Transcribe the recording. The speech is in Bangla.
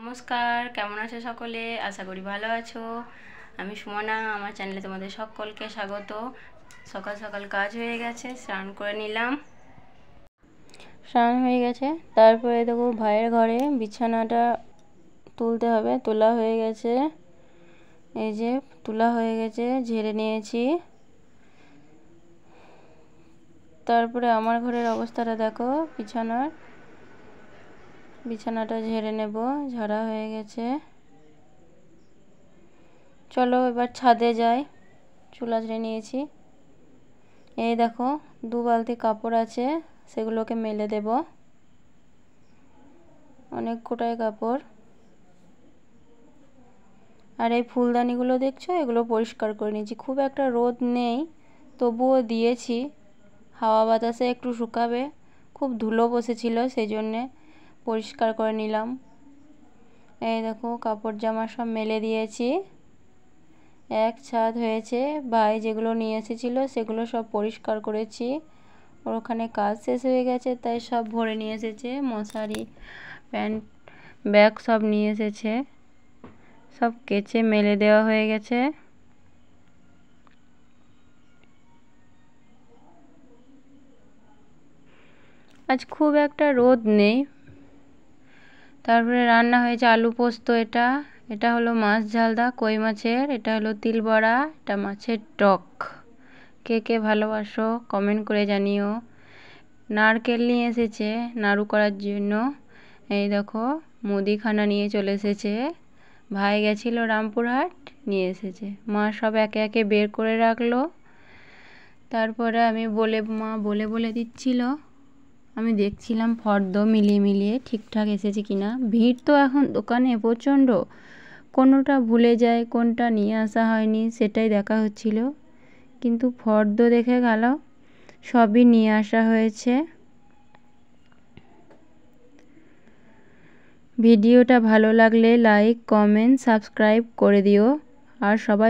নমস্কার, কেমন আছো সকলে? আশা করি ভালো আছো। আমি সুমনা, আমার চ্যানেলে তোমাদের সকলকে স্বাগত। সকাল সকাল কাজ হয়ে গেছে, স্নান করে নিলাম। স্নান হয়ে গেছে, তারপরে দেখো ভাইয়ের ঘরে বিছানাটা তুলতে হবে। তোলা হয়ে গেছে, এই যে তোলা হয়ে গেছে, ঝেড়ে নিয়েছি। তারপরে আমার ঘরের অবস্থাটা দেখো, বিছানাটা ঝেড়ে নেব, ঝাড়া হয়ে গেছে। চলো এবার ছাদে যাই। চুল আঁচড়ে নিয়েছি। এই দেখো 2 বালতি কাপড় আছে, সেগুলোকে মেলে দেব। অনেক কোটায় কাপড়। আর এই ফুলদানিগুলো দেখছো, এগুলো পরিষ্কার করে নিয়েছি। খুব একটা রোদ নেই, তবুও দিয়েছি, হাওয়া বাতাসে একটু শুকাবে। খুব ধুলো বসেছিল, সেই জন্যে পরিষ্কার করে নিলাম। এই দেখো কাপড় জামা সব মেলে দিয়েছি। এক ছাদ হয়েছে। ভাই যেগুলো নিয়ে এসেছিলো সেগুলো সব পরিষ্কার করেছি। ওর ওখানে কাজ শেষ হয়ে গেছে, তাই সব ভরে নিয়ে এসেছে। মশারি, প্যান্ট, ব্যাগ সব নিয়ে এসেছে। সব কেচে মেলে দেওয়া হয়ে গেছে। আজ খুব একটা রোদ নেই। তারপরে রান্না হয়েছে আলু পোস্ত। এটা হলো মাছ ঝালদা, কই মাছের। এটা হলো তিল বড়া, এটা মাছের টক। কে কে ভালোবাসো কমেন্ট করে জানিও। নারকেল নিয়ে এসেছে নাড়ু করার জন্য। এই দেখো মুদিখানা নিয়ে চলে এসেছে। ভাই গেছিল রামপুরহাট, নিয়ে এসেছে। মা সব একে একে বের করে রাখলো। তারপরে মা বলে দিচ্ছিল, আমি দেখছিলাম ফর্দ মিলিয়ে ঠিকঠাক এসেছে কিনা। ভিড় তো এখন দোকানে প্রচণ্ড, কোনোটা ভুলে যায়, কোনটা নিয়ে আসা হয়নি সেটাই দেখা হচ্ছিল। কিন্তু ফর্দ দেখে গেল সবই নিয়ে আসা হয়েছে। ভিডিওটা ভালো লাগলে লাইক, কমেন্ট, সাবস্ক্রাইব করে দিও। আর সবাই